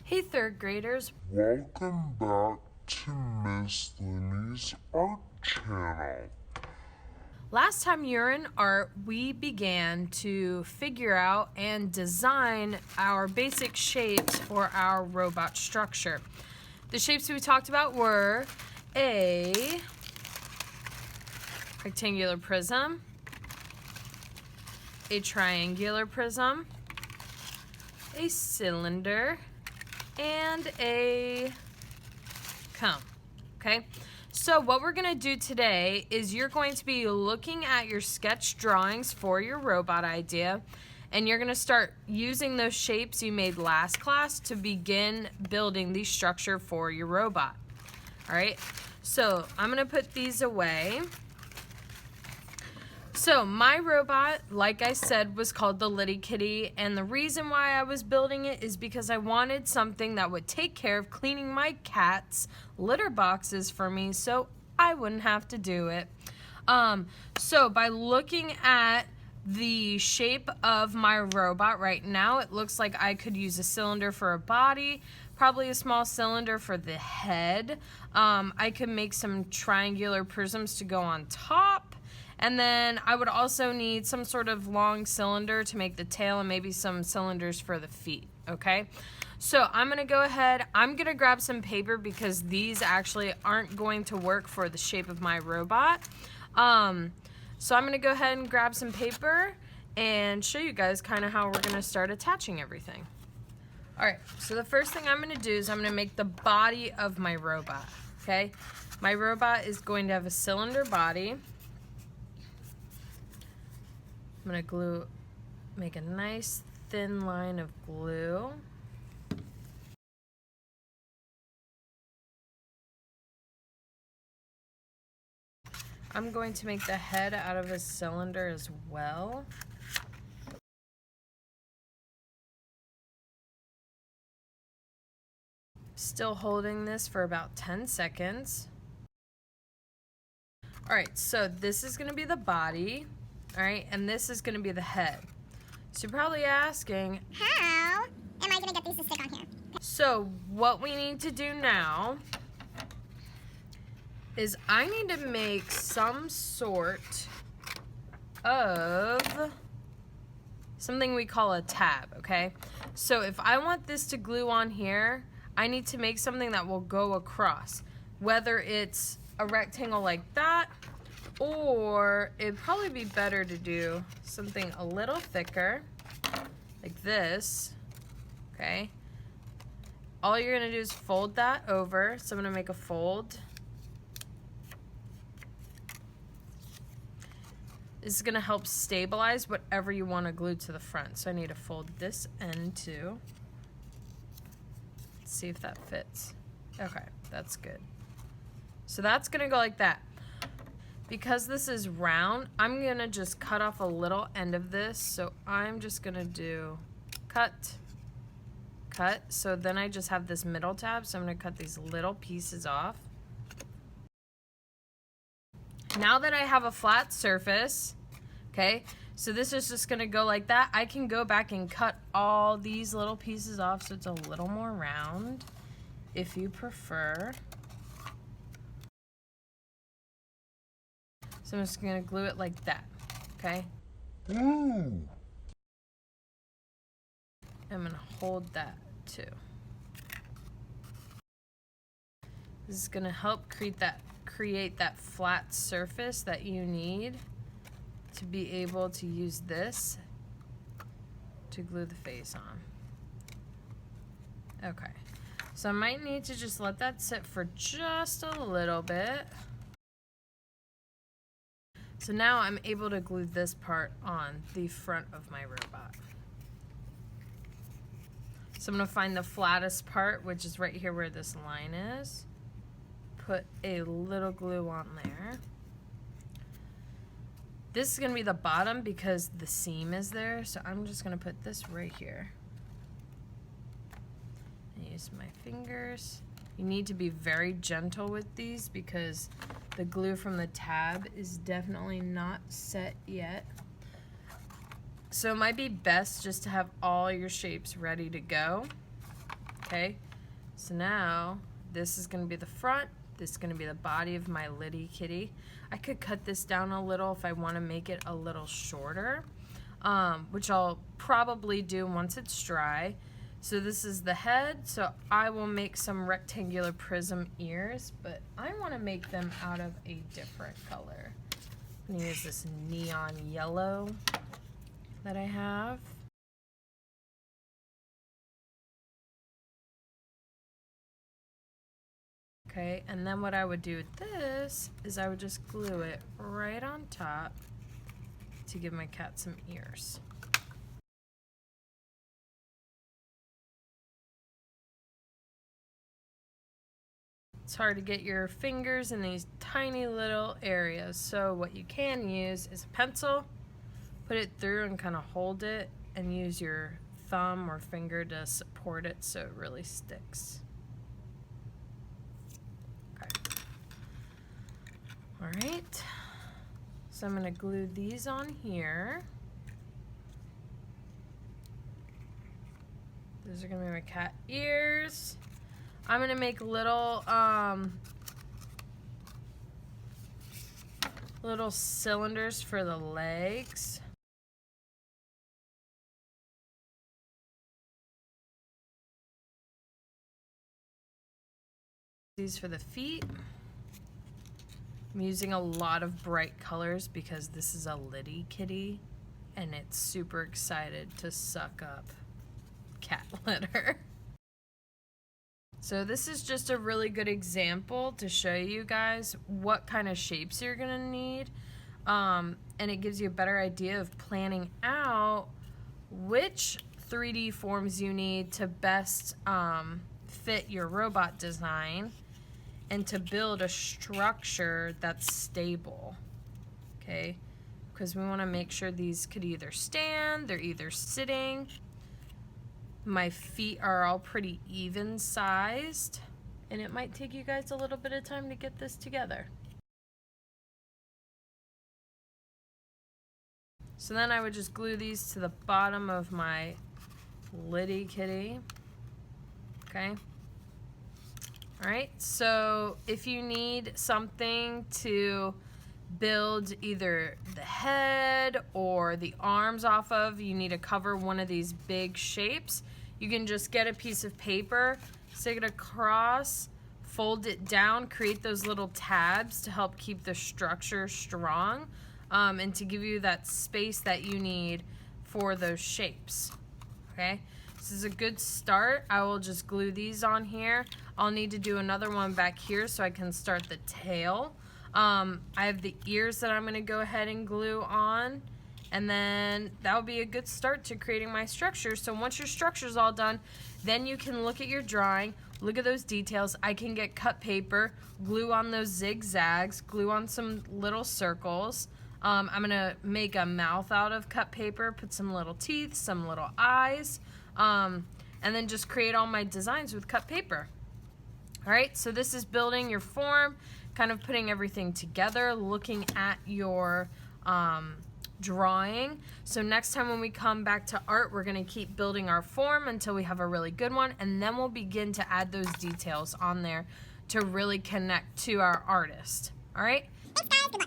Hey third graders, Welcome back to Miss Looney's Art Channel. last time you were in art, we began to figure out and design our basic shapes for our robot structure. The shapes we talked about were a rectangular prism, a triangular prism, a cylinder, and a cone. Okay, so what we're gonna do today is you're going to be looking at your sketch drawings for your robot idea, and you're gonna start using those shapes you made last class to begin building the structure for your robot. All right, so I'm gonna put these away. So my robot, like I said, was called the Litty Kitty, and the reason why I was building it is because I wanted something that would take care of cleaning my cat's litter boxes for me so I wouldn't have to do it. So by looking at the shape of my robot right now, it looks like I could use a cylinder for a body, probably a small cylinder for the head. I could make some triangular prisms to go on top. And then I would also need some sort of long cylinder to make the tail and maybe some cylinders for the feet, okay? So I'm gonna go ahead, I'm gonna grab some paper because these actually aren't going to work for the shape of my robot. So I'm gonna go ahead and grab some paper and show you guys kind of how we're gonna start attaching everything. All right, so the first thing I'm gonna do is I'm gonna make the body of my robot, okay? My robot is going to have a cylinder body. I'm gonna make a nice thin line of glue. I'm going to make the head out of a cylinder as well. Still holding this for about 10 seconds. All right, so this is gonna be the body, all right, and this is gonna be the head. So you're probably asking, how am I gonna get these to stick on here? So what we need to do now is I need to make some sort of something we call a tab, okay? So if I want this to glue on here, I need to make something that will go across, whether it's a rectangle like that, or it'd probably be better to do something a little thicker, like this, okay? All you're gonna do is fold that over. So I'm gonna make a fold. This is gonna help stabilize whatever you wanna glue to the front. So I need to fold this end too. Let's see if that fits. Okay, that's good. So that's gonna go like that. Because this is round, I'm gonna just cut off a little end of this. So I'm just gonna do cut. So then I just have this middle tab, so I'm gonna cut these little pieces off. Now that I have a flat surface, okay, so this is just gonna go like that. I can go back and cut all these little pieces off so it's a little more round, if you prefer. So I'm just gonna glue it like that, okay? Ooh. I'm gonna hold that too. This is gonna help create that flat surface that you need to be able to use this to glue the face on. Okay, so I might need to just let that sit for just a little bit. So now I'm able to glue this part on the front of my robot. So I'm gonna find the flattest part, which is right here where this line is. Put a little glue on there. This is gonna be the bottom because the seam is there, so I'm just gonna put this right here. And use my fingers. You need to be very gentle with these because the glue from the tab is definitely not set yet. So it might be best just to have all your shapes ready to go. Okay, so now this is going to be the front. This is going to be the body of my Liddy Kitty. I could cut this down a little if I want to make it a little shorter, which I'll probably do once it's dry. So this is the head, so I will make some rectangular prism ears, but I want to make them out of a different color. I'm going to use this neon yellow that I have. Okay, and then what I would do with this is I would just glue it right on top to give my cat some ears. It's hard to get your fingers in these tiny little areas, so what you can use is a pencil, put it through and kind of hold it, and use your thumb or finger to support it so it really sticks. Okay. All right, so I'm going to glue these on here. Those are going to be my cat ears. I'm going to make little little cylinders for the legs. These for the feet. I'm using a lot of bright colors because this is a Liddy Kitty and it's super excited to suck up cat litter. So this is just a really good example to show you guys what kind of shapes you're gonna need, and it gives you a better idea of planning out which 3D forms you need to best fit your robot design and to build a structure that's stable, okay? Because we wanna make sure these could either stand, they're either sitting. My feet are all pretty even sized, and it might take you guys a little bit of time to get this together. So then I would just glue these to the bottom of my Liddy Kitty. Okay. All right, so if you need something to build either the head or the arms off of, you need to cover one of these big shapes, you can just get a piece of paper, stick it across, fold it down, create those little tabs to help keep the structure strong, and to give you that space that you need for those shapes. Okay, this is a good start. I will just glue these on here. I'll need to do another one back here so I can start the tail. I have the ears that I'm going to go ahead and glue on, and then that'll be a good start to creating my structure. So once your structure's all done, then you can look at your drawing, look at those details. I can get cut paper, glue on those zigzags, glue on some little circles. I'm going to make a mouth out of cut paper, put some little teeth, some little eyes, and then just create all my designs with cut paper. All right, so this is building your form, kind of putting everything together, looking at your drawing. So next time when we come back to art, we're gonna keep building our form until we have a really good one, and then we'll begin to add those details on there to really connect to our artist. All right? Thanks, guys. Good luck.